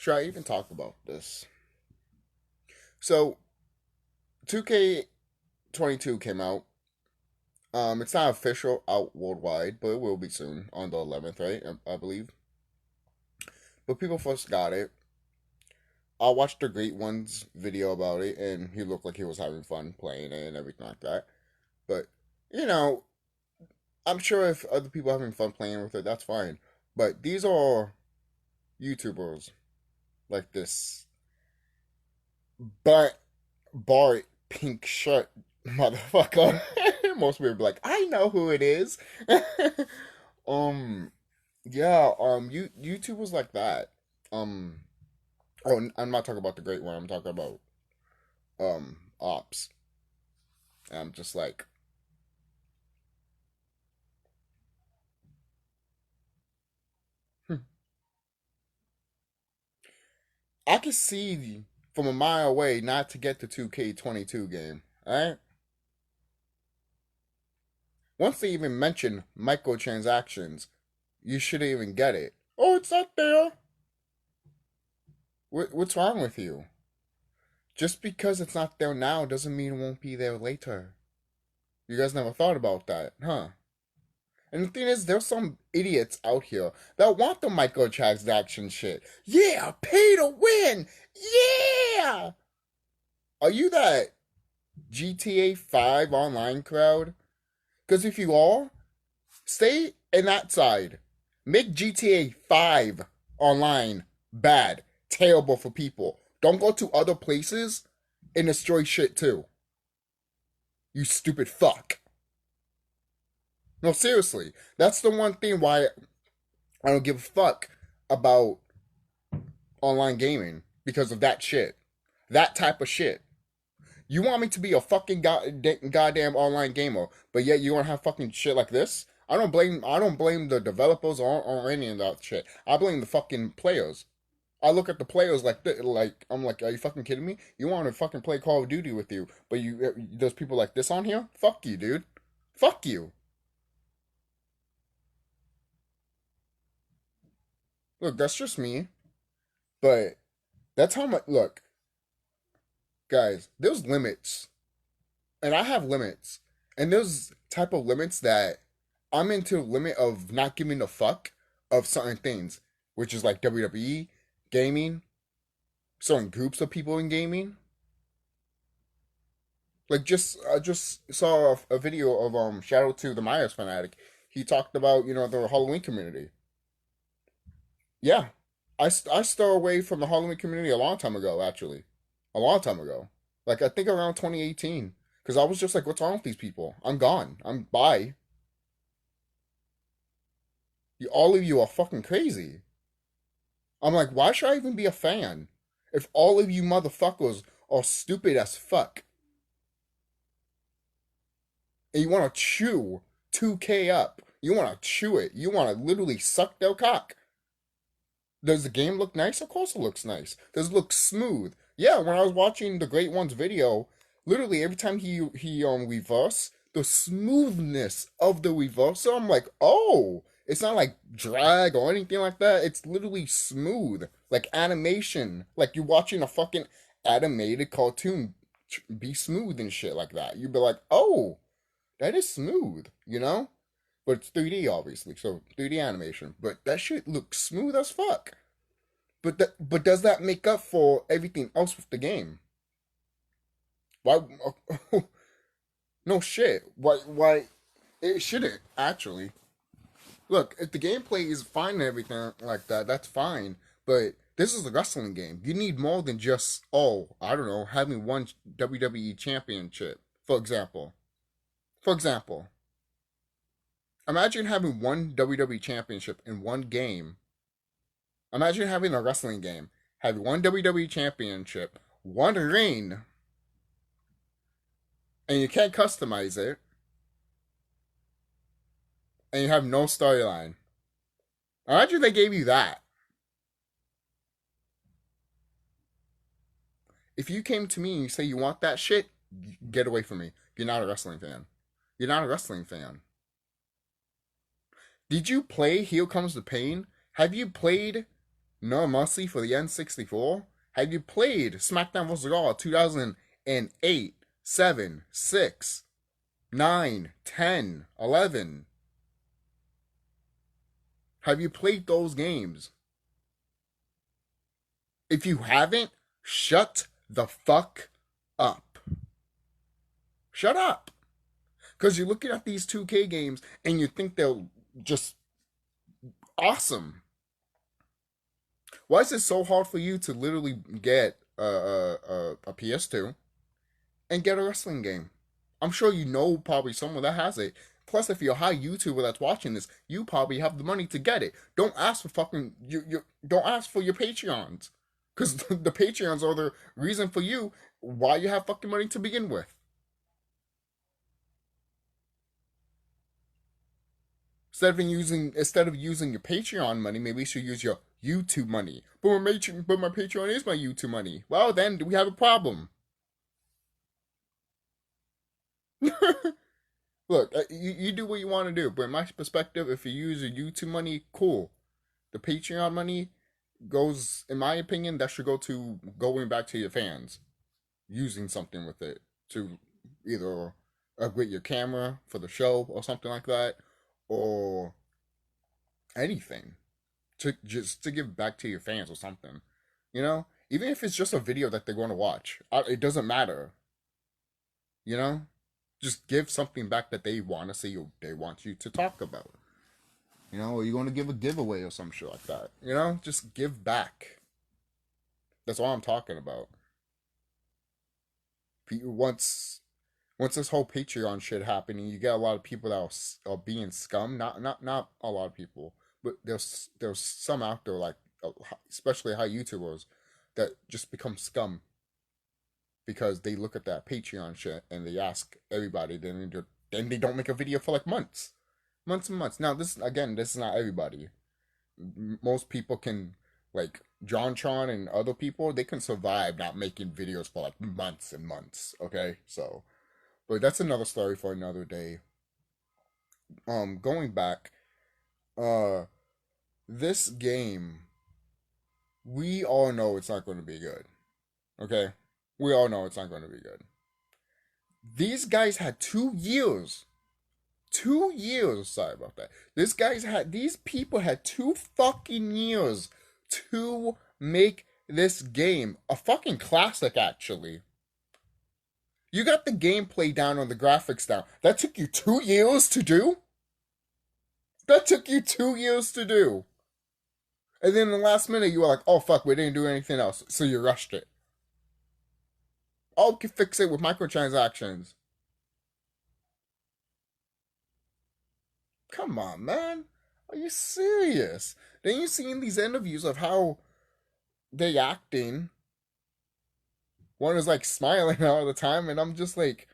should I even talk about this? So, 2K22 came out. It's not official out worldwide, but it will be soon on the 11th, right? I believe. But people first got it. I watched the Great One's video about it, and he looked like he was having fun playing it and everything like that. But you know, I'm sure if other people are having fun playing with it, that's fine. But these are YouTubers like this but Bart pink shirt motherfucker. Most people be like, I know who it is. um, yeah. YouTubers like that. Um, oh, I'm not talking about the Great One. I'm talking about Ops. And I'm just like, hmm. I can see from a mile away not to get the 2K22 game. Alright? Once they even mention microtransactions, you shouldn't even get it. Oh, it's not there. What's wrong with you? Just because it's not there now doesn't mean it won't be there later. You guys never thought about that, huh? And the thing is, there's some idiots out here that want the microtransaction shit. Yeah, pay to win. Yeah. Are you that GTA 5 online crowd? Because if you are, stay in that side. Make GTA 5 online bad, terrible for people. Don't go to other places and destroy shit too. You stupid fuck. No, seriously. That's the one thing why I don't give a fuck about online gaming because of that shit. That type of shit. You want me to be a fucking goddamn online gamer, but yet you want to have fucking shit like this? I don't blame the developers or any of that shit. I blame the fucking players. I look at the players like I'm like, are you fucking kidding me? You want to fucking play Call of Duty with you, but there's people like this on here? Fuck you, dude. Fuck you. Look, that's just me, but that's how much. Look, guys, there's limits, and I have limits, and there's type of limits that I'm into the limit of not giving a fuck of certain things, which is like WWE, gaming, certain groups of people in gaming. Like just I just saw a video of Shadow to the Myers fanatic. He talked about the Halloween community. Yeah, I stole away from the Halloween community a long time ago. Actually, a long time ago. Like I think around 2018, because I was just like, what's wrong with these people? I'm gone. I'm bye. All of you are fucking crazy. I'm like, why should I even be a fan if all of you motherfuckers are stupid as fuck and you want to chew 2K up? You want to chew it. You want to literally suck their cock. Does the game look nice? Of course it looks nice. Does it look smooth? Yeah, when I was watching the Great One's video, literally every time he reverse, the smoothness of the reversal, I'm like, oh, it's not like drag or anything like that. It's literally smooth, like animation, like you're watching a fucking animated cartoon be smooth and shit like that. You'd be like, oh, that is smooth, you know? But it's 3D obviously, so 3D animation. But that shit looks smooth as fuck. But does that make up for everything else with the game? Why? No shit. Why? It shouldn't actually. Look, if the gameplay is fine and everything like that, that's fine. But this is a wrestling game. You need more than just I don't know, having one WWE championship, for example. For example, imagine having one WWE championship in one game. Imagine having a wrestling game, have one WWE championship, one ring, and you can't customize it, and you have no storyline. Imagine they gave you that. If you came to me and you say you want that shit, get away from me. You're not a wrestling fan. You're not a wrestling fan. Did you play Here Comes the Pain? Have you played No Mercy for the N64? Have you played SmackDown vs. Raw 2008, 7, 6, 9, 10, 11? Have you played those games? If you haven't, shut the fuck up. Shut up. Because you're looking at these 2K games and you think they're just awesome. Why is it so hard for you to literally get a PS2 and get a wrestling game? I'm sure you know probably someone that has it. Plus, if you're a high YouTuber that's watching this, you probably have the money to get it. Don't ask for fucking you. Don't ask for your Patreons, because the Patreons are the reason for you why you have fucking money to begin with. Instead of using your Patreon money, maybe you should use your YouTube money. But my Patreon is my YouTube money. Well, then we have a problem. Look, you do what you want to do, but in my perspective, if you use your YouTube money, cool. The Patreon money goes, in my opinion, that should go to going back to your fans, using something with it to either upgrade your camera for the show or something like that, or anything to just to give back to your fans or something. You know, even if it's just a video that they're going to watch, it doesn't matter. You know, just give something back that they want to see or they want you to talk about. You know, or you're going to give a giveaway or some shit like that. You know, just give back. That's all I'm talking about. Once this whole Patreon shit happening, you get a lot of people that are being scum. Not a lot of people, but there's some out there like, especially high YouTubers, that just become scum because they look at that Patreon shit and they ask everybody. Then they don't make a video for like months and months. Now this is not everybody. Most people can, like JonTron and other people, they can survive not making videos for like months and months. Okay, so but that's another story for another day. Going back, uh, this game, we all know it's not going to be good. Okay, we all know it's not going to be good. These guys had 2 years. 2 years. Sorry about that. These people had 2 fucking years to make this game a fucking classic. Actually, you got the gameplay down on the graphics down. That took you 2 years to do? That took you 2 years to do. And then in the last minute, you were like, oh fuck, we didn't do anything else. So you rushed it. Oh, can fix it with microtransactions. Come on, man. Are you serious? Then you see in these interviews of how they acting. One is like smiling all the time, and I'm just like,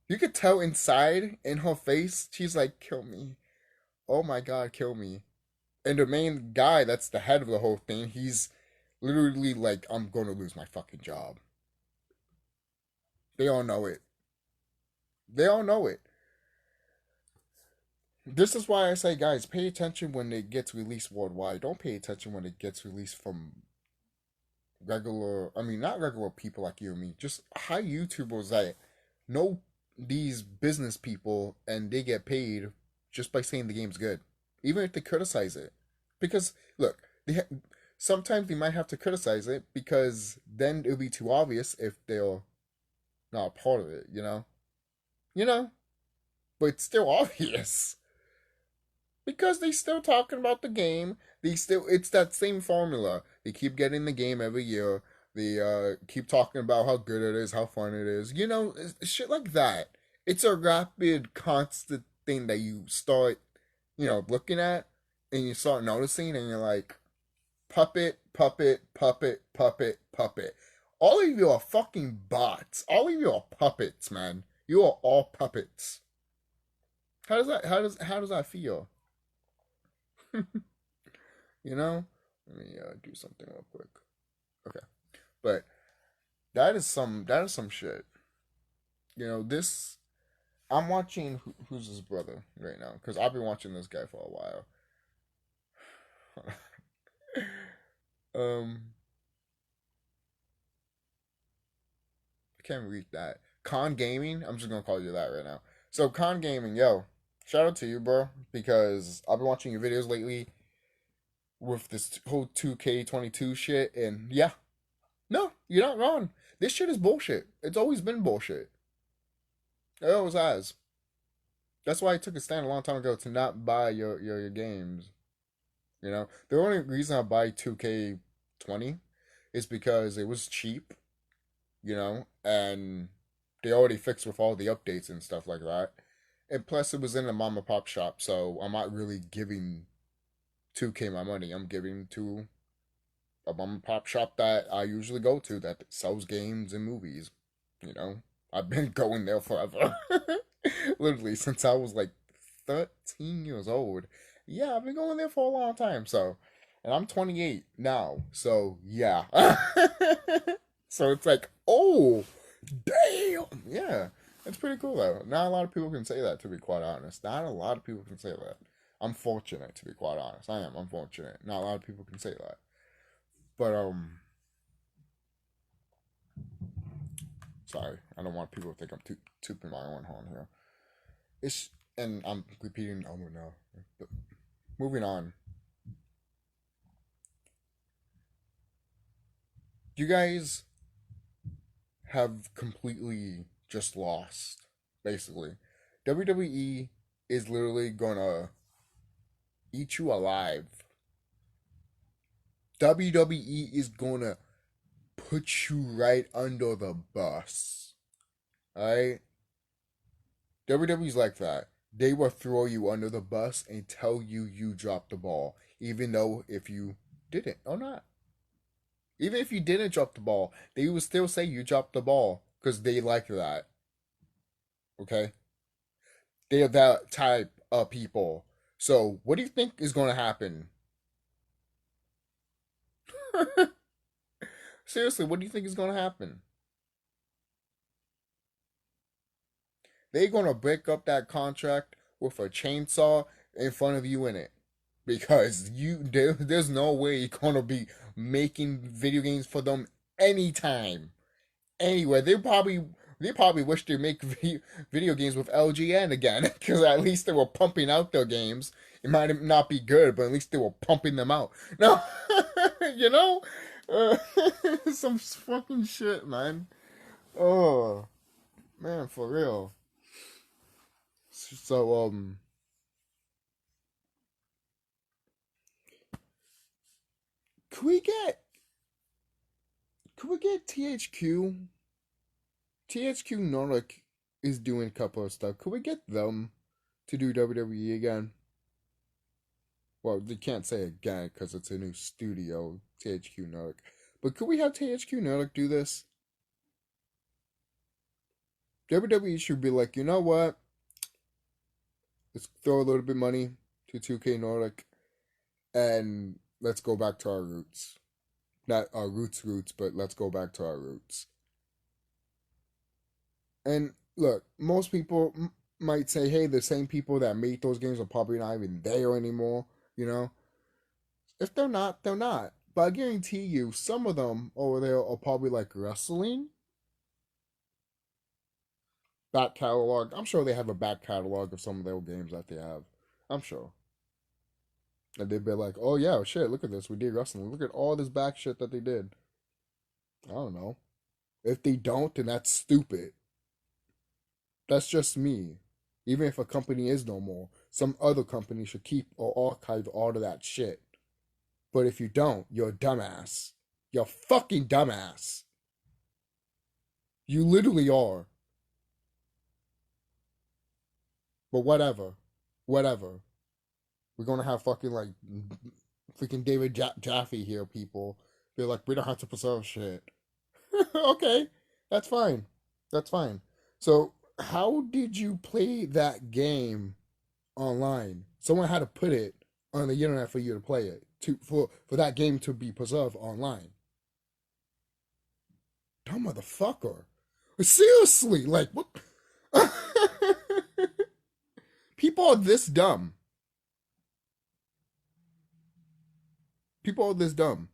you could tell inside in her face, she's like, kill me. Oh my god, kill me. And the main guy that's the head of the whole thing, he's literally like, I'm gonna lose my fucking job. They all know it. They all know it. This is why I say, guys, pay attention when it gets released worldwide. Don't pay attention when it gets released from not regular people like you and me, just high YouTubers that know these business people and they get paid just by saying the game's good, even if they criticize it. Because look, sometimes they might have to criticize it because then it'll be too obvious if they're not a part of it. You know, but it's still obvious because they still talking about the game. It's that same formula. They keep getting the game every year. They keep talking about how good it is, how fun it is. Shit like that. It's a rapid, constant thing that you start, looking at and you start noticing, and you're like, puppet, puppet, puppet, puppet, puppet. All of you are fucking bots. All of you are puppets, man. You are all puppets. How does that feel? Let me do something real quick. Okay, but that is some shit. This I'm watching. Who's his brother right now? Because I've been watching this guy for a while. I can't read that. Con Gaming. I'm just gonna call you that right now. So Con Gaming, yo, shout out to you, bro, because I've been watching your videos lately with this whole 2K22 shit, and yeah, no, you're not wrong. This shit is bullshit. It's always been bullshit. It always has. That's why I took a stand a long time ago to not buy your games. You know, the only reason I buy 2K20 is because it was cheap, you know, and they already fixed with all the updates and stuff like that. And plus, it was in a mom and pop shop, so I'm not really giving 2K my money. I'm giving to a mom and pop shop that I usually go to that sells games and movies. You know, I've been going there forever. Literally since I was like 13 years old. Yeah, I've been going there for a long time. So, and I'm 28 now. So, yeah. So it's like, oh, damn. Yeah, it's pretty cool though. Not a lot of people can say that, to be quite honest. Not a lot of people can say that. I'm fortunate, to be quite honest. I am. I'm fortunate. Not a lot of people can say that. But sorry, I don't want people to think I'm tooping my own horn here. It's and I'm repeating over now. But moving on. You guys have completely just lost, basically. WWE is literally gonna eat you alive. WWE is gonna put you right under the bus. Alright? WWE's like that. They will throw you under the bus and tell you dropped the ball, even though if you didn't or not. Even if you didn't drop the ball, they would still say you dropped the ball because they like that. Okay? They are that type of people. So, what do you think is going to happen? Seriously, what do you think is going to happen? They're going to break up that contract with a chainsaw in front of you in it. Because there's no way you're going to be making video games for them anytime. Anyway, they probably wish they make video games with LGN again, because at least they were pumping out their games. It might not be good, but at least they were pumping them out. No, you know, uh, some fucking shit, man. Oh man, for real. So could we get THQ? THQ Nordic is doing a couple of stuff. Could we get them to do WWE again? Well, they can't say again because it's a new studio, THQ Nordic. But could we have THQ Nordic do this? WWE should be like, you know what? Let's throw a little bit of money to 2K Nordic and let's go back to our roots. Not our roots, but let's go back to our roots. And look, most people might say, hey, the same people that made those games are probably not even there anymore, you know? If they're not, they're not. But I guarantee you, some of them over there are probably like wrestling. Back catalog. I'm sure they have a back catalog of some of their games that they have. I'm sure. And they'd be like, oh yeah, shit, look at this. We did wrestling. Look at all this back shit that they did. I don't know. If they don't, then that's stupid. That's just me. Even if a company is no more, some other company should keep or archive all of that shit. But if you don't, you're a dumbass. You're a fucking dumbass. You literally are. But whatever. Whatever. We're gonna have fucking like freaking David Jaffe here, people. They're like, we don't have to preserve shit. Okay, that's fine. That's fine. So, how did you play that game online? Someone had to put it on the internet for you to play it, for that game to be preserved online. Dumb motherfucker. Seriously, like what? People are this dumb. People are this dumb.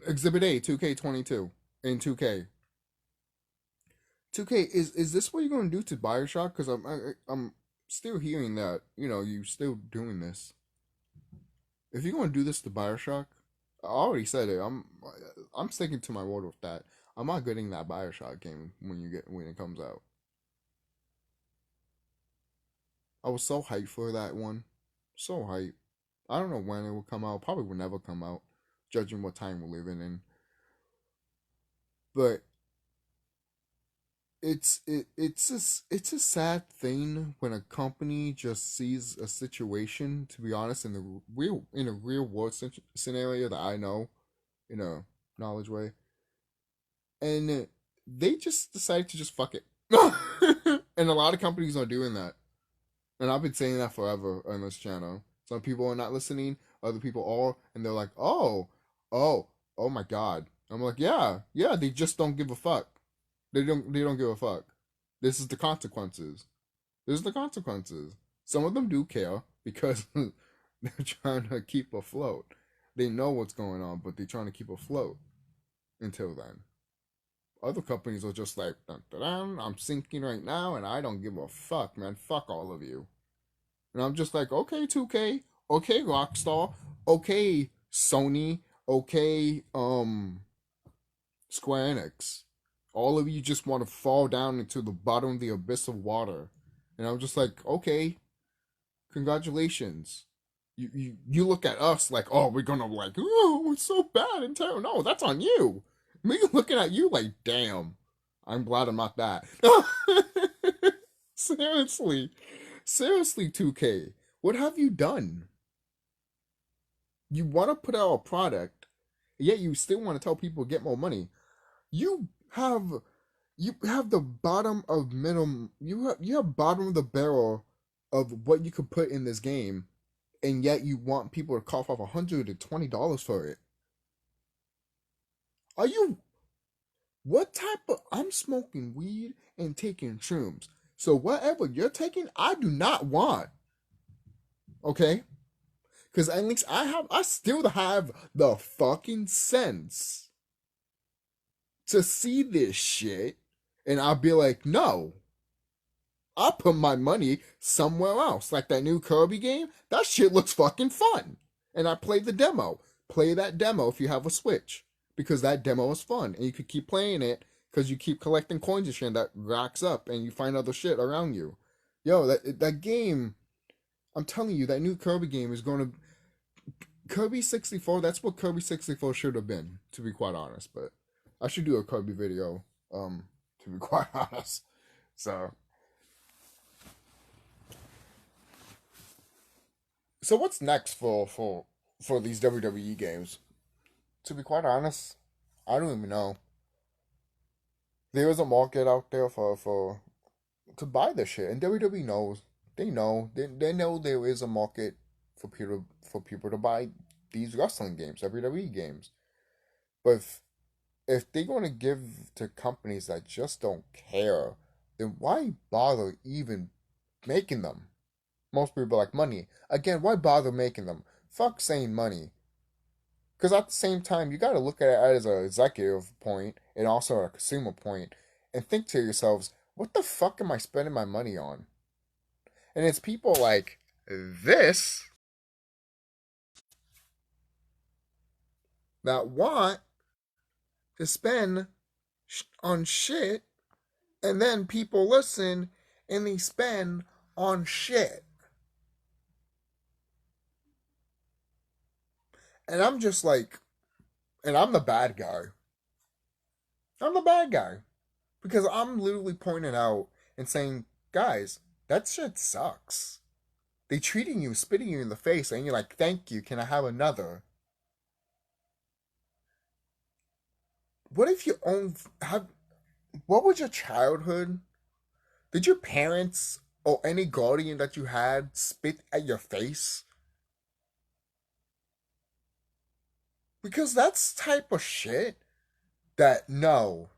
Exhibit A, 2K22 and 2K. 2K, is this what you're gonna do to Bioshock? Because I'm still hearing that you still doing this. If you're gonna do this to Bioshock, I already said it. I'm sticking to my word with that. I'm not getting that Bioshock game when it comes out. I was so hyped for that one, so hyped. I don't know when it will come out. Probably will never come out, judging what time we're living in. But it's a sad thing when a company just sees a situation. To be honest, in a real world scenario that I know, in a knowledge way, and they just decide to just fuck it. And a lot of companies are doing that, and I've been saying that forever on this channel. Some people are not listening, other people are, and they're like, oh, oh my god. I'm like, yeah, they just don't give a fuck. They don't give a fuck. This is the consequences. This is the consequences. Some of them do care because they're trying to keep afloat. They know what's going on, but they're trying to keep afloat until then. Other companies are just like, dun, dun, dun, I'm sinking right now and I don't give a fuck, man. Fuck all of you. And I'm just like, okay, 2K, okay, Rockstar, okay, Sony, okay, Square Enix. All of you just want to fall down into the bottom of the abyss of water. And I'm just like, okay, congratulations. You look at us like, oh, we're gonna like, oh, it's so bad and terrible. No, that's on you. Me looking at you like, damn, I'm glad I'm not that. Seriously. Seriously, 2K. What have you done? You want to put out a product, yet you still want to tell people get more money. You have you have the bottom of minimum. You have bottom of the barrel of what you could put in this game, and yet you want people to cough off $120 for it. Are you what type of? I'm smoking weed and taking shrooms. So whatever you're taking, I do not want. Okay, because at least I still have the fucking sense to see this shit, and I'll be like, no, I'll put my money somewhere else. Like that new Kirby game, that shit looks fucking fun. And I played the demo. Play that demo if you have a Switch, because that demo is fun, and you could keep playing it because you keep collecting coins and shit that racks up, and you find other shit around you. Yo, that game, I'm telling you, that new Kirby game is going to Kirby 64. That's what Kirby 64 should have been, to be quite honest. But I should do a Kirby video, to be quite honest. So, so what's next for these WWE games? To be quite honest, I don't even know. There is a market out there for to buy this shit, and WWE knows. They know there is a market for people to buy these wrestling games, WWE games. But if they're going to give to companies that just don't care, then why bother even making them? Most people like money. Again, why bother making them? Fuck saying money. Because at the same time, you got to look at it as an executive point and also a consumer point and think to yourselves, what the fuck am I spending my money on? And it's people like this that want to spend on shit, and then people listen and they spend on shit. And I'm just like, and I'm the bad guy. I'm the bad guy. Because I'm literally pointing out and saying, guys, that shit sucks. They treating you, spitting you in the face, and you're like, thank you, can I have another? What if you own, what was your childhood? Did your parents or any guardian that you had spit at your face? Because that's type of shit that no,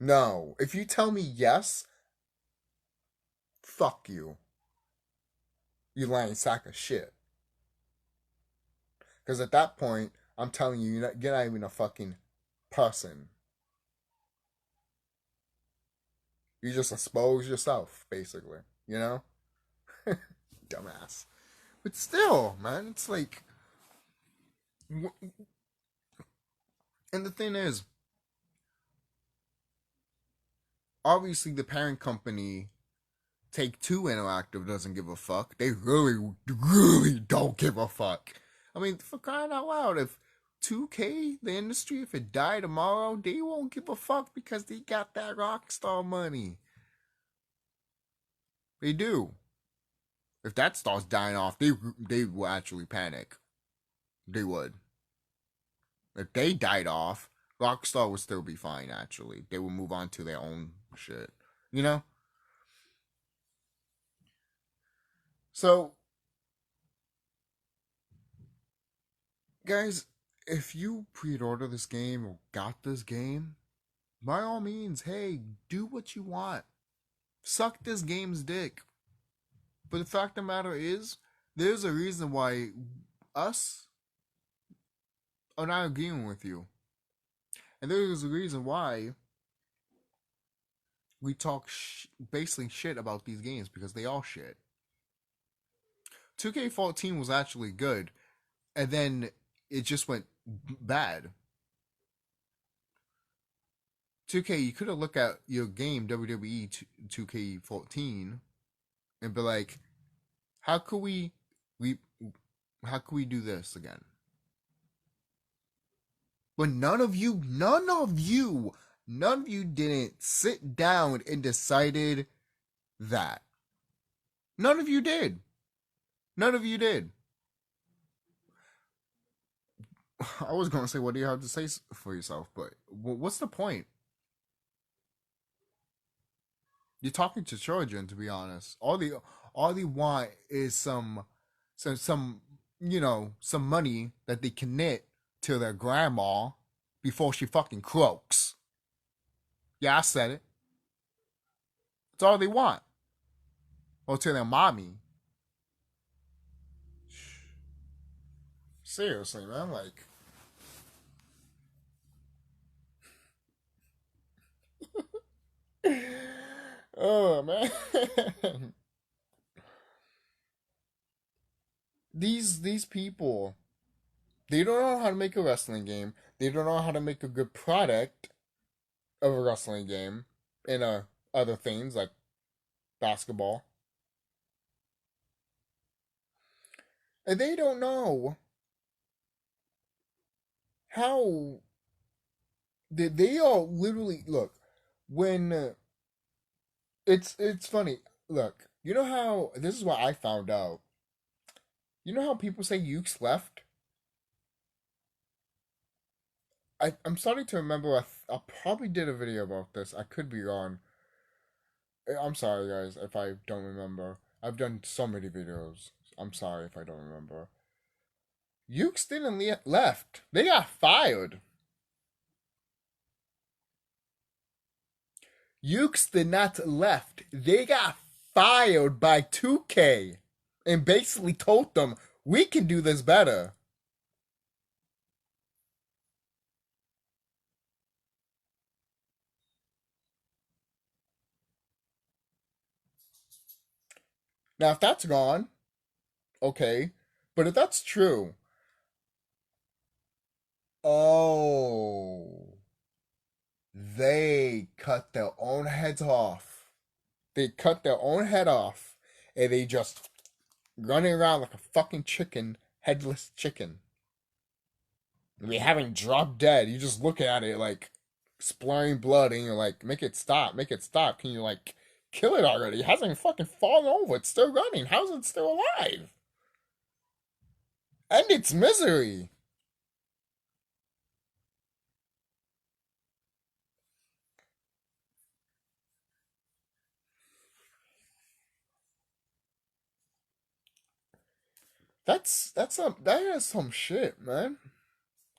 no. If you tell me yes, fuck you. You lying sack of shit. Because at that point, I'm telling you, you're not even a fucking person. You just expose yourself, basically. You know? Dumbass. But still, man, it's like. And the thing is, obviously, the parent company, Take Two Interactive, doesn't give a fuck. They really, really don't give a fuck. I mean, for crying out loud, if 2K, the industry, if it died tomorrow, they won't give a fuck because they got that Rockstar money. They do. If that starts dying off, they will actually panic. They would. If they died off, Rockstar would still be fine, actually. They would move on to their own shit. You know? So, guys, if you pre-order this game or got this game, by all means, hey, do what you want. Suck this game's dick. But the fact of the matter is, there's a reason why us are not agreeing with you. And there's a reason why we talk basically shit about these games, because they all shit. 2K14 was actually good, and then it just went bad. 2K, you could have looked at your game WWE 2K14 and be like, how could we do this again? But none of you didn't sit down and decided that. None of you did. None of you did. I was going to say, what do you have to say for yourself? But what's the point? You're talking to children, to be honest. All they want is some some money that they can knit to their grandma before she fucking croaks. Yeah, I said it. That's all they want. Or to their mommy. Seriously, man, like. Oh man. these people, they don't know how to make a wrestling game. They don't know how to make a good product of a wrestling game in other things like basketball. And they don't know how they all literally look when it's funny. Look, you know how this is what I found out. You know how people say Ukes left? I'm starting to remember. I probably did a video about this. I could be wrong. I'm sorry, guys, if I don't remember. I've done so many videos. I'm sorry if I don't remember. Ukes didn't left. They got fired. Ukes did not left. They got fired by 2K and basically told them, we can do this better. Now, if that's gone, okay. But if that's true, oh, they cut their own heads off. They cut their own head off, and they just running around like a fucking chicken, headless chicken. We haven't dropped dead. You just look at it like splattering blood, and you're like, make it stop, make it stop. Can you like kill it already? It hasn't fucking fallen over. It's still running. How's it still alive? End its misery. That is some shit, man.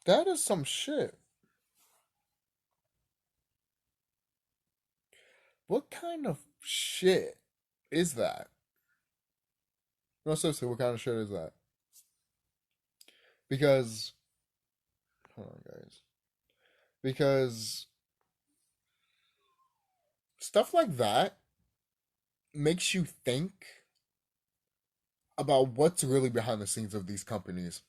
That is some shit. What kind of shit is that? No, seriously, what kind of shit is that? Because hold on, guys. Because stuff like that makes you think about what's really behind the scenes of these companies.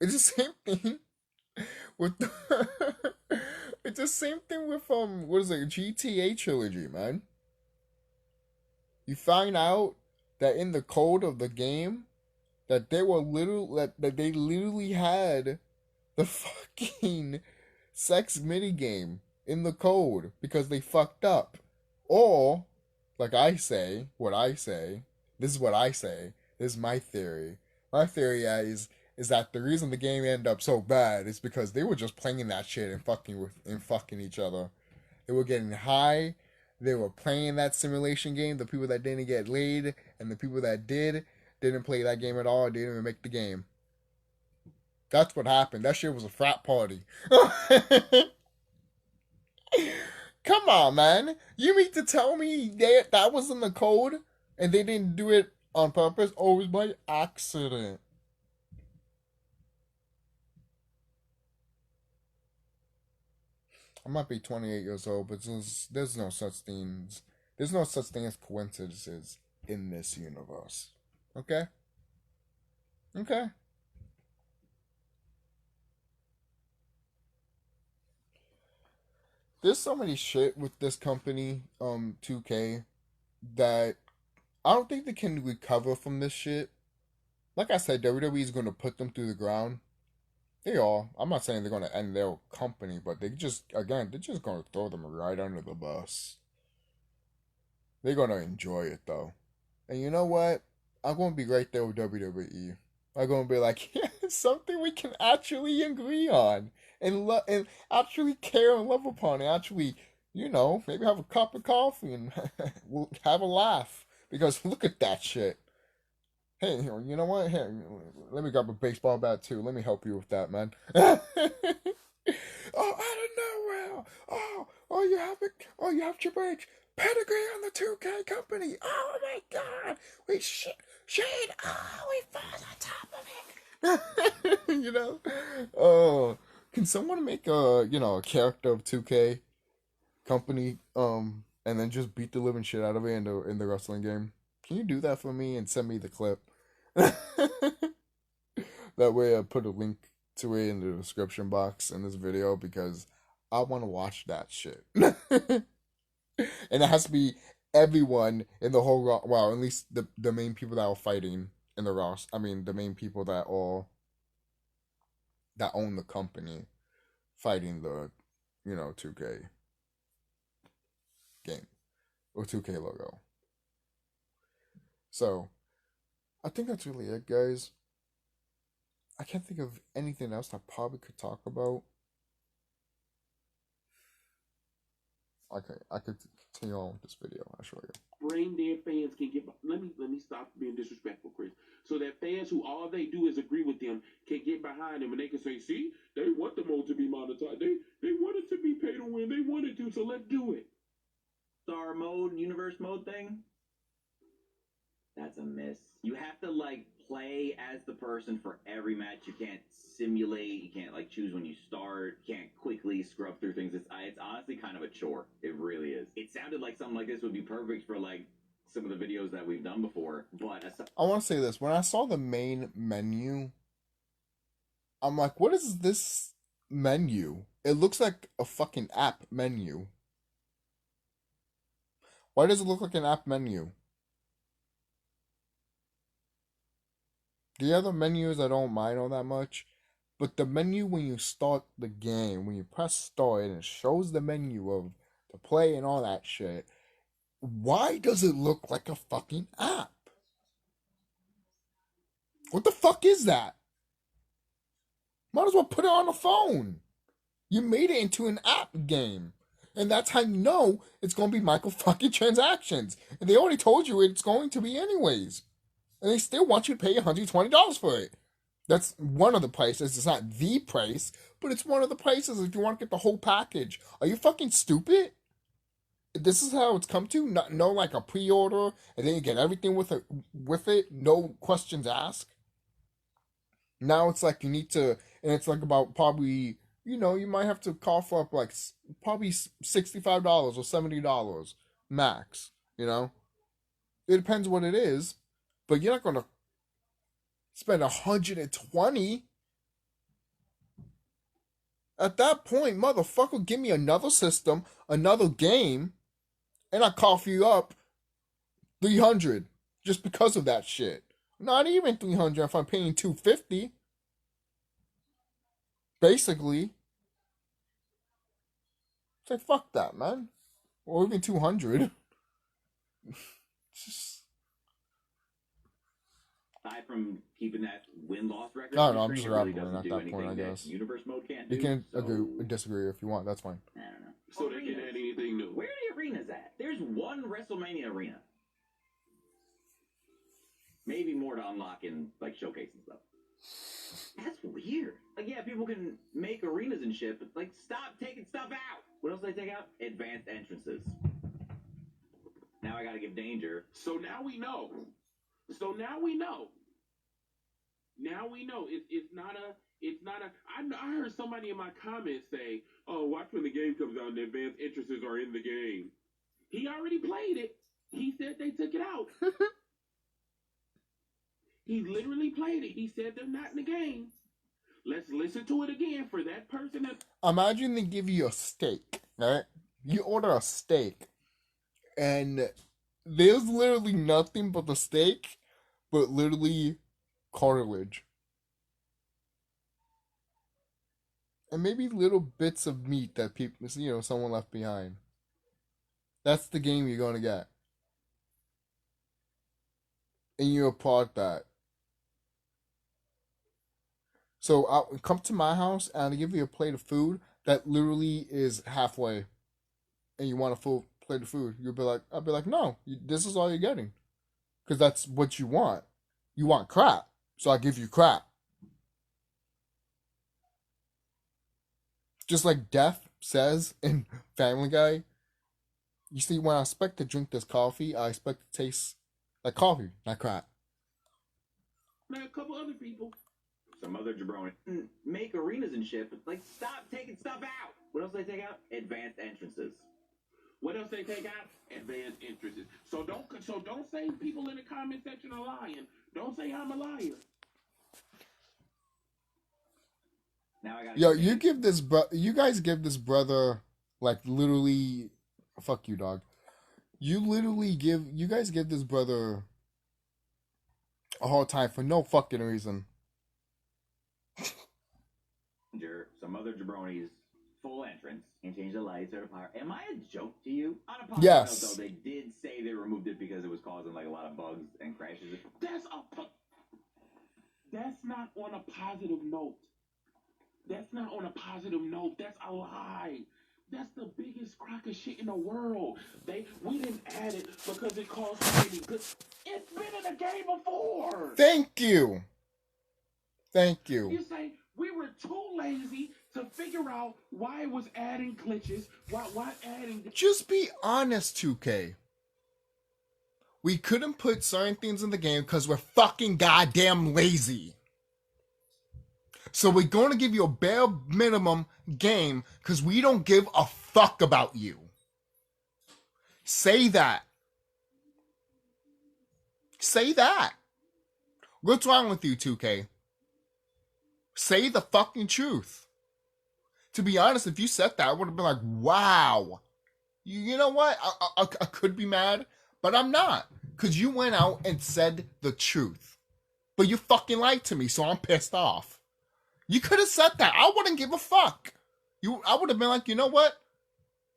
It's the same thing with it's the same thing with what is it, GTA trilogy, man. You find out that in the code of the game that they were that they literally had the fucking sex minigame in the code because they fucked up. Or, like I say, this is what I say, this is my theory. My theory is that the reason the game ended up so bad is because they were just playing that shit and fucking each other. They were getting high, they were playing that simulation game, the people that didn't get laid, and the people that didn't play that game at all, didn't even make the game. That's what happened. That shit was a frat party. Come on, man. You mean to tell me that was in the code and they didn't do it on purpose? Oh, it was by accident. I might be 28 years old, but there's no such things. There's no such thing as coincidences in this universe. Okay? Okay. There's so many shit with this company, 2K, that I don't think they can recover from this shit. Like I said, WWE is going to put them through the ground. They are. I'm not saying they're going to end their company, but they're just going to throw them right under the bus. They're going to enjoy it, though. And you know what? I'm going to be right there with WWE. I'm going to be like, yeah, it's something we can actually agree on and actually care and love upon. And actually, maybe have a cup of coffee and we'll have a laugh. Because look at that shit. Hey, you know what? Hey, let me grab a baseball bat too. Let me help you with that, man. Oh, out of nowhere! You have Triple H pedigree on the 2K company. Oh my God! Shane! Oh, we fall on top of it. Oh, can someone make a character of 2K company and then just beat the living shit out of it in the wrestling game? Can you do that for me and send me the clip? That way I put a link to it in the description box in this video because I want to watch that shit. And it has to be everyone in the whole well, at least the main people that are fighting in the Ross. I mean, the main people that own the company fighting the 2K game or 2K logo. So I think that's really it, guys. I can't think of anything else I probably could talk about. Okay, I could continue on with this video. I'll show you. Brain dead fans can get. Let me stop being disrespectful, Chris. So that fans who all they do is agree with them can get behind them and they can say, "See, they want the mode to be monetized. They want it to be pay to win. They wanted to, so let's do it." Star mode, universe mode thing. That's a miss. You have to play as the person for every match. You can't simulate. You can't choose when you start. You can't quickly scrub through things. It's honestly kind of a chore. It really is. It sounded like something like this would be perfect for some of the videos that we've done before. But I want to say this: when I saw the main menu, I'm like, "What is this menu? It looks like a fucking app menu. Why does it look like an app menu?" The other menus I don't mind all that much, but the menu when you start the game, when you press start and it shows the menu of the play and all that shit, why does it look like a fucking app? What the fuck is that? Might as well put it on the phone. You made it into an app game. And that's how you know it's going to be micro fucking transactions. And they already told you it's going to be anyways. And they still want you to pay $120 for it. That's one of the prices. It's not the price, but it's one of the prices if you want to get the whole package. Are you fucking stupid? This is how it's come to. Not no like a pre-order, and then you get everything with it. With it, no questions asked. Now it's like you need to, and it's like about probably you might have to cough up like probably $65 or $70 max. It depends what it is, but you're not gonna spend 120. At that point, motherfucker, give me another system, another game, and I cough you up 300 just because of that shit. Not even 300 if I'm paying 250. Basically, it's like fuck that, man. Or even 200. Just, Aside from keeping that win-loss record, I don't on know. your I'm just screen, it really rambling doesn't at do that point, I anything that guess. Universe mode can't do. You can so... agree, disagree if you want. That's fine. I don't know. So they can add anything new. Where are the arenas at? There's one WrestleMania arena. Maybe more to unlock in like showcase and stuff. That's weird. Like, yeah, people can make arenas and shit, but like, stop taking stuff out. What else did I take out? Advanced entrances. Now I gotta give danger. So now we know. So now we know. Now we know. It's not a. I heard somebody in my comments say, "Oh, watch when the game comes out and the advanced entrances are in the game." He already played it. He said they took it out. He literally played it. He said they're not in the game. Let's listen to it again for that person that. Imagine they give you a steak, right? You order a steak, and there's literally nothing but the steak, but literally cartilage. And maybe little bits of meat that people, someone left behind. That's the game you're going to get. And you applaud that. So I'll come to my house and I'll give you a plate of food that literally is halfway. And you want a full plate of food. I'll be like, no, this is all you're getting. Because that's what you want. You want crap. So I give you crap. Just like Death says in Family Guy, you see, when I expect to drink this coffee, I expect it to taste like coffee, not crap. Now, a couple other people. Some other jabroni. Make arenas and shit, but like, stop taking stuff out. What else did I take out? Advanced entrances. What else they take out? Advanced entrances. So don't say people in the comment section are lying. Don't say I'm a liar. Now I gotta. Yo, you guys give this brother like literally, fuck you, dog. You guys give this brother a hard time for no fucking reason. Some other jabronis, full entrance, and change the lights or the power. Am I a joke to you? On a positive Yes. note, though, they did say they removed it because it was causing like a lot of bugs and crashes. That's not on a positive note. That's not on a positive note. That's a lie. That's the biggest crock of shit in the world. We didn't add it because it caused so many good. It's been in the game before. Thank you. You say we were too lazy to figure out why it was adding glitches. Why adding? Just be honest, 2K. We couldn't put certain things in the game because we're fucking goddamn lazy. So we're going to give you a bare minimum game because we don't give a fuck about you. Say that. Say that. What's wrong with you, 2K? Say the fucking truth. To be honest, if you said that, I would have been like, wow. You know what? I could be mad, but I'm not. Because you went out and said the truth. But you fucking lied to me, so I'm pissed off. You could have said that. I wouldn't give a fuck. I would have been like, you know what?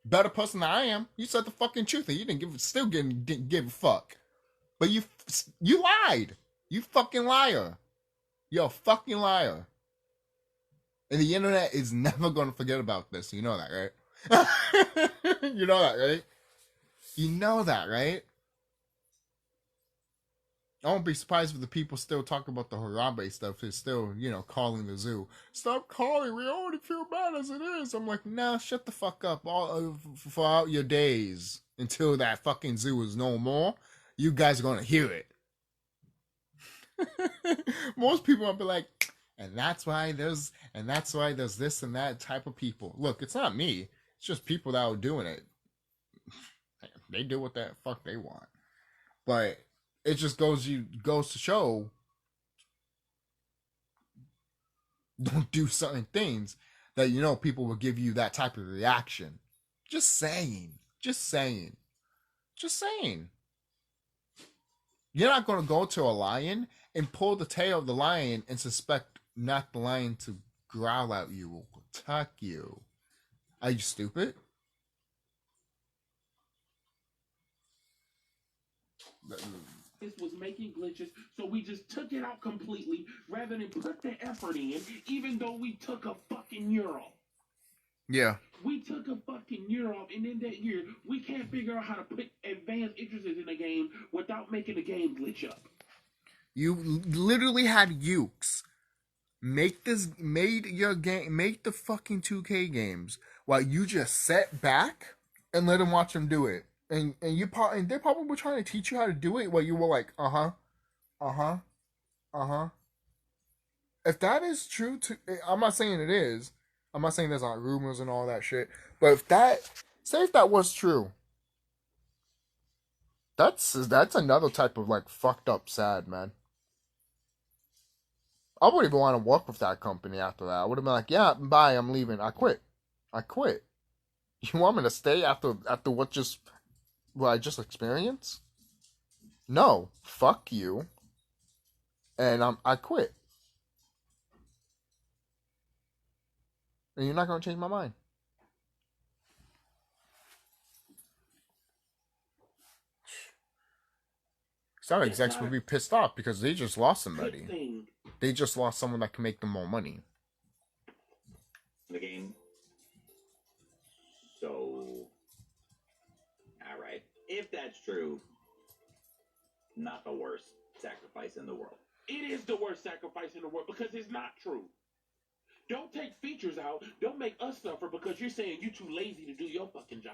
Better person than I am. You said the fucking truth, and you didn't give a fuck. But you lied. You fucking liar. You're a fucking liar. And the internet is never going to forget about this. You know that, right? You know that, right? You know that, right? I won't be surprised if the people still talk about the Harambe stuff. They're still, calling the zoo. Stop calling. We already feel bad as it is. I'm like, nah, shut the fuck up. All for out your days. until that fucking zoo is no more, you guys are gonna hear it. Most people will be like, and that's why there's this and that type of people. Look, it's not me. It's just people that are doing it. They do what the fuck they want. But it just goes to show, don't do certain things that you know people will give you that type of reaction. Just saying. You're not going to go to a lion and pull the tail of the lion and suspect not the lion to growl at you or attack you. Are you stupid? This was making glitches, so we just took it out completely rather than put the effort in, even though we took a fucking year off. Yeah. We took a fucking year off, and in that year, we can't figure out how to put advanced interests in the game without making the game glitch up. You literally had Ukes make the fucking 2K games while you just sat back and let them watch them do it. And they're probably trying to teach you how to do it while you were like, If that is true, I'm not saying it is. I'm not saying there's not rumors and all that shit. But if that was true, that's another type of like fucked up sad, man. I wouldn't even want to work with that company after that. I would have been like, yeah, bye, I'm leaving. I quit. You want me to stay after what I just experienced? No, fuck you. And I quit. And you're not gonna change my mind. Some execs would be pissed off because they just lost somebody. They just lost someone that can make them more money. The game. So, alright. If that's true, not the worst sacrifice in the world. It is the worst sacrifice in the world because it's not true. Don't take features out. Don't make us suffer because you're saying you're too lazy to do your fucking job.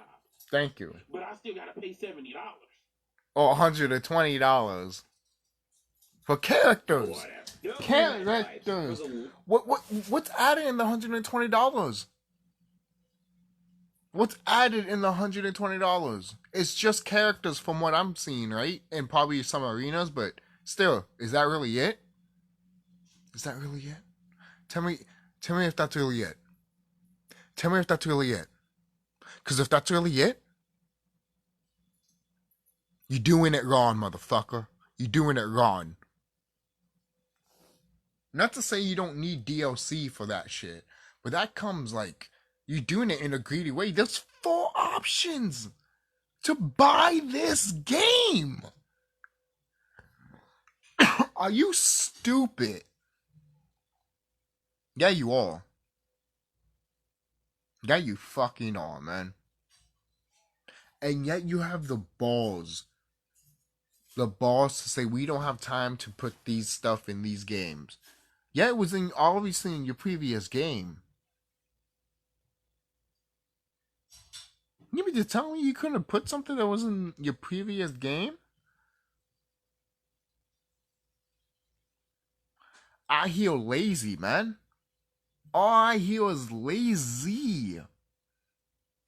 Thank you. But I still gotta pay $70. Or $120 for characters. Characters. What's added in the $120? What's added in the $120? It's just characters from what I'm seeing, right? And probably some arenas, but still, is that really it? Tell me if that's really it. Because if that's really it, you're doing it wrong, motherfucker. You're doing it wrong. Not to say you don't need DLC for that shit, but that comes like, you're doing it in a greedy way. There's 4 options to buy this game. Are you stupid? Yeah, you are. Yeah, you fucking are, man. And yet you have the balls to say we don't have time to put these stuff in these games. Yeah, it was obviously in your previous game. You mean to tell me you couldn't have put something that was in your previous game? I hear lazy, man. All I hear is lazy.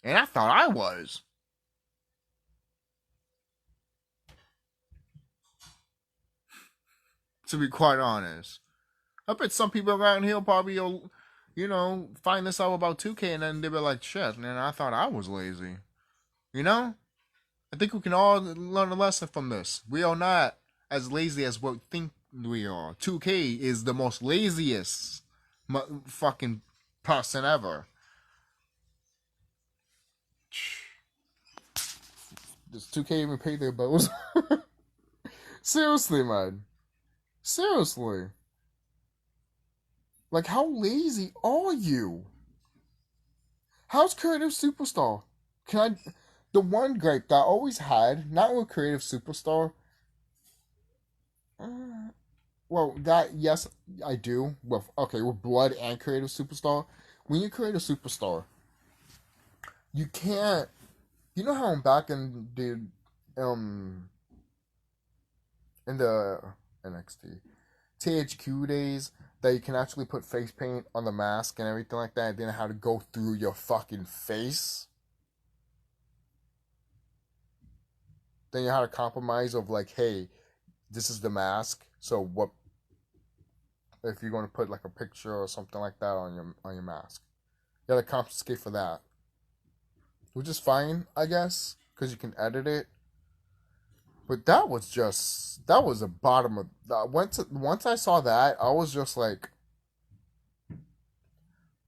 And I thought I was. To be quite honest. I bet some people around here probably will, find this out about 2K and then they'll be like, shit, and I thought I was lazy. I think we can all learn a lesson from this. We are not as lazy as we think we are. 2K is the most laziest fucking person ever. Does 2K even pay their bills? Seriously, man. Seriously. Like, how lazy are you? How's Creative Superstar? The one gripe that I always had, not with Creative Superstar. Well, that, yes, I do. With Blood and Creative Superstar. When you create a Superstar, you can't You know how back in the NXT THQ days that you can actually put face paint on the mask and everything like that, and then how to go through your fucking face. Then you had a compromise of like, hey, this is the mask. So what if you're going to put like a picture or something like that on your mask? You gotta compensate for that, which is fine, I guess, because you can edit it. But that was the bottom of once I saw that, I was just like,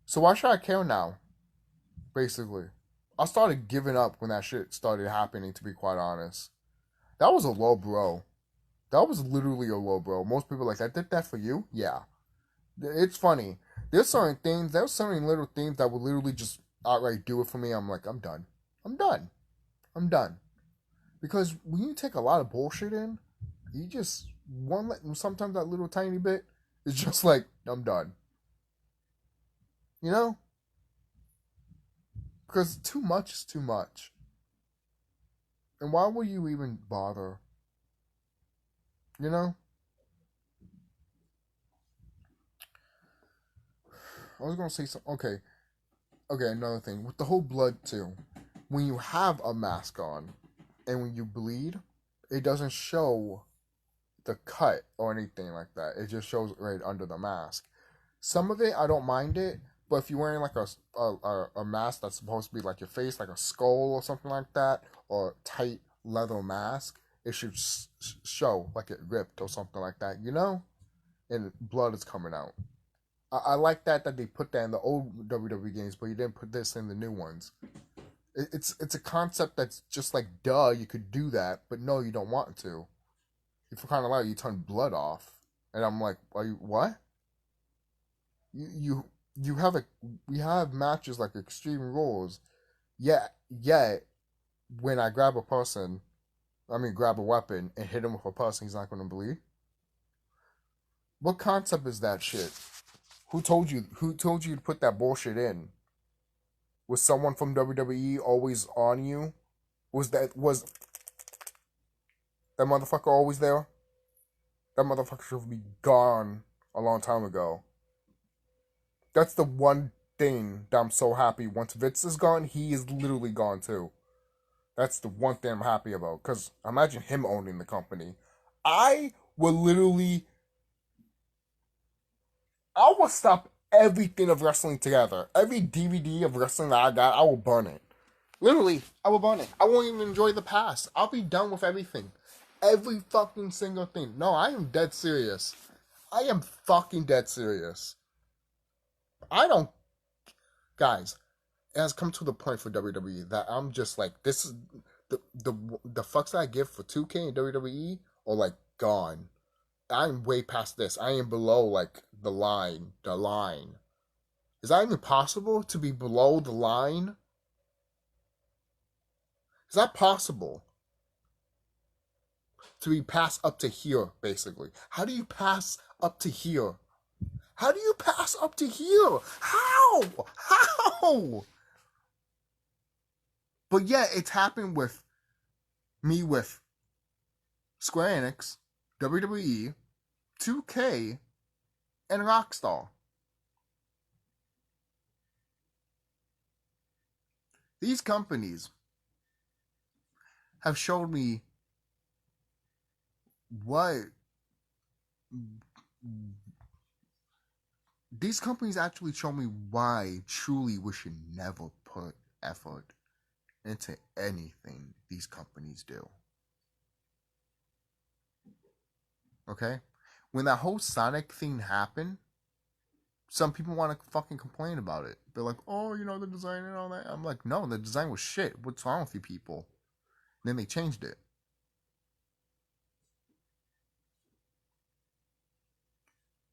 so why should I care now? Basically, I started giving up when that shit started happening. To be quite honest, that was a low blow. That was literally a low blow. Most people are like, I did that for you. Yeah, it's funny. There's certain things. There's certain little things that would literally just outright do it for me. I'm like, I'm done. I'm done. I'm done. Because when you take a lot of bullshit in, you just sometimes that little tiny bit is just like, I'm done. You know? Because too much is too much. And why would you even bother? You know? I was gonna say something. Okay. Okay, another thing. With the whole blood too. When you have a mask on and when you bleed, it doesn't show the cut or anything like that. It just shows right under the mask. Some of it I don't mind it, but if you're wearing like a mask that's supposed to be like your face, like a skull or something like that, or tight leather mask, it should show like it ripped or something like that, you know, and blood is coming out. I like that they put that in the old WWE games, but you didn't put this in the new ones. It's a concept that's just like duh, you could do that, but no, you don't want to. If you're kind of loud, you turn blood off, and I'm like, are you what? You have we have matches like Extreme Rules, yet when I grab a person, grab a weapon and hit him with a person, he's not going to bleed. What concept is that shit? Who told you? Who told you to put that bullshit in? Was someone from WWE always on you? Was that motherfucker always there? That motherfucker should be gone a long time ago. That's the one thing that I'm so happy. Once Vince is gone, he is literally gone too. That's the one thing I'm happy about. Because imagine him owning the company. I will stop everything of wrestling together. Every DVD of wrestling that I got, I will burn it. Literally, I will burn it. I won't even enjoy the past. I'll be done with everything. Every fucking single thing. No, I am dead serious. I am fucking dead serious. I don't... Guys, it has come to the point for WWE that I'm just like, this is... The fucks that I give for 2K and WWE are like gone. I'm way past this. I am below like the line. Is that even possible to be below the line? Is that possible? To be passed up to here, basically. How do you pass up to here? How do you pass up to here? How? But yeah, it's happened with me with Square Enix, WWE, 2K, and Rockstar. These companies have showed me what these companies actually show me why truly we should never put effort into anything these companies do. Okay? When that whole Sonic thing happened, some people want to fucking complain about it. They're like, oh, the design and all that. I'm like, no, the design was shit. What's wrong with you people? And then they changed it.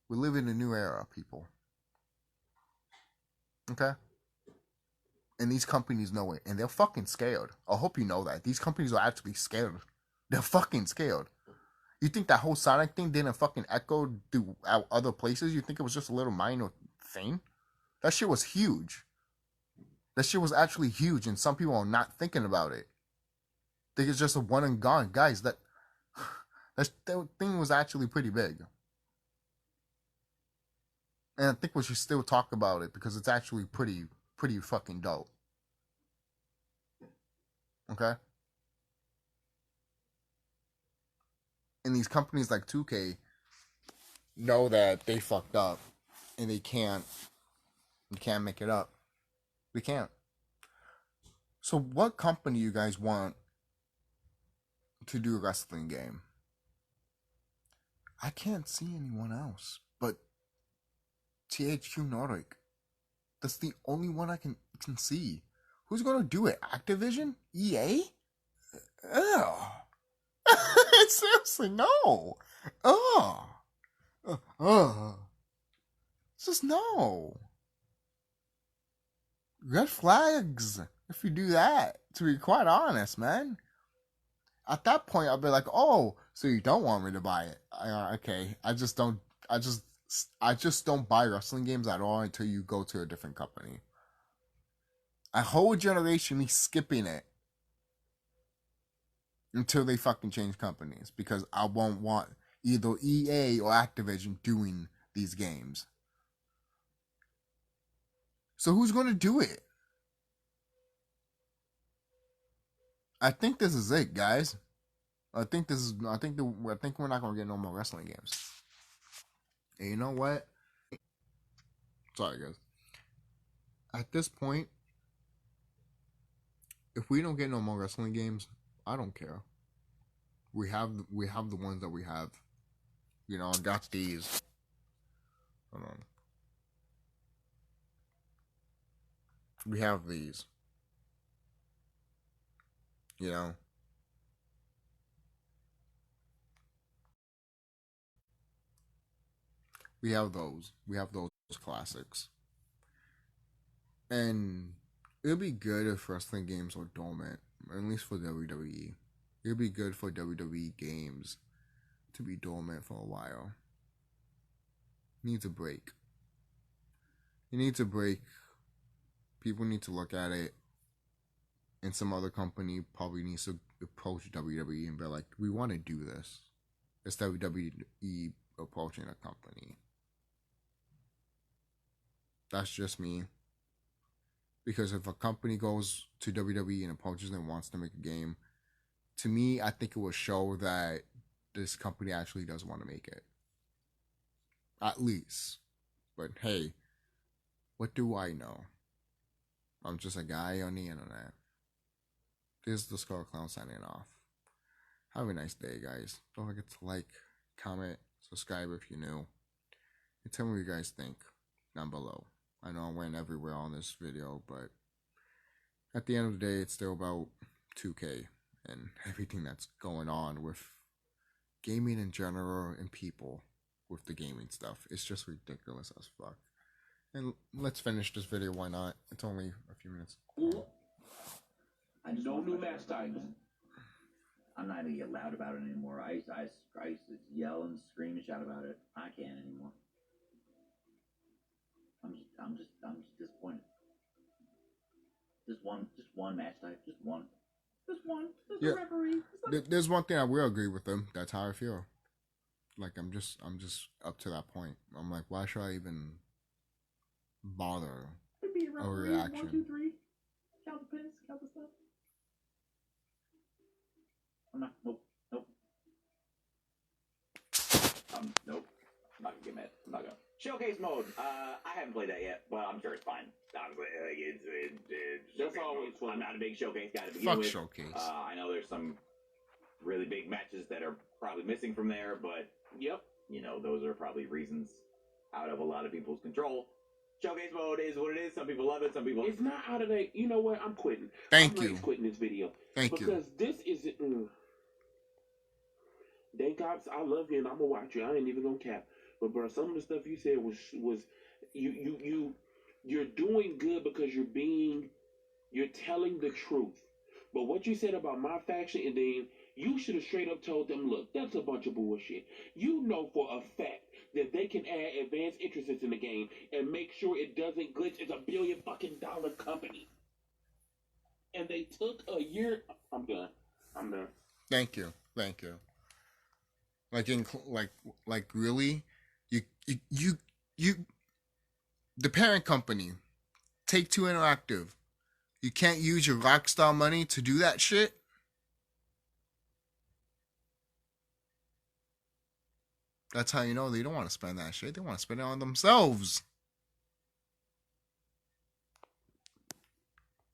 We live in a new era, people. Okay? And these companies know it. And they're fucking scared. I hope you know that. These companies are actually scared. They're fucking scared. You think that whole Sonic thing didn't fucking echo through other places? You think it was just a little minor thing? That shit was huge. That shit was actually huge, and some people are not thinking about it. Think it's just a one and gone, guys. That thing was actually pretty big, and I think we should still talk about it because it's actually pretty fucking dope. Okay. And these companies like 2K know that they fucked up, and they can't make it up. We can't. So, what company you guys want to do a wrestling game? I can't see anyone else but THQ Nordic. That's the only one I can see. Who's gonna do it? Activision? EA? Ugh. Seriously, no. Ugh. Ugh. Just no. Red flags if you do that, to be quite honest, man. At that point, I'll be like, oh, so you don't want me to buy it. Okay, I just don't buy wrestling games at all until you go to a different company. A whole generation me skipping it until they fucking change companies, because I won't want either EA or Activision doing these games. So who's gonna do it? I think this is it, guys. I think we're not gonna get no more wrestling games. And you know what? Sorry, guys. At this point, if we don't get no more wrestling games, I don't care. We have the ones that we have. You know, I got these. Hold on. We have these. You know. We have those. We have those classics. And it'd be good if wrestling games were dormant, at least for WWE. It'd be good for WWE games to be dormant for a while. Needs a break. It needs a break. People need to look at it, and some other company probably needs to approach WWE and be like, we want to do this. It's WWE approaching a company. That's just me. Because if a company goes to WWE and approaches them and wants to make a game, to me, I think it will show that this company actually does want to make it. At least. But hey, what do I know? I'm just a guy on the internet. This is TheSkullKlown signing off. Have a nice day, guys. Don't forget to like, comment, subscribe if you're new. And tell me what you guys think down below. I know I went everywhere on this video, but at the end of the day, it's still about 2K and everything that's going on with gaming in general and people with the gaming stuff. It's just ridiculous as fuck. And let's finish this video, why not? It's only a few minutes. I just No new match types. I'm not gonna get loud about it anymore. I used to yell and scream and shout about it. I can't anymore. I'm just disappointed. Just one match type. Just one. Just a referee. There's one thing I will agree with them. That's how I feel. Like I'm just up to that point. I'm like, why should I even bother a reaction? 1, 2, 3. Count the pins. Count the stuff. I'm not. Nope. Nope. I'm not gonna get mad. I'm not gonna. Showcase mode. I haven't played that yet. Well, I'm sure it's fine. Honestly, That's always fun. I'm not a big showcase guy to begin Fuck with. showcase. I know there's some really big matches that are probably missing from there, but Yep. you know, those are probably reasons out of a lot of people's control. Showcase mode is what it is. Some people love it. Some people. It's not out of that. You know what? I'm quitting. Thank I'm you. quitting this video. Thank you. Because this is. Dang cops, I love you and I'm gonna watch you. I ain't even gonna cap. But bro, some of the stuff you said was you're doing good because you're telling the truth. But what you said about my faction, and then you should have straight up told them, look, that's a bunch of bullshit. You know for a fact that they can add advanced interests in the game and make sure it doesn't glitch. It's $1 billion fucking company. and they took a year. I'm done. Thank you. Like really, you, the parent company, Take-Two Interactive. You can't use your Rockstar money to do that shit. That's how you know they don't want to spend that shit. They want to spend it on themselves.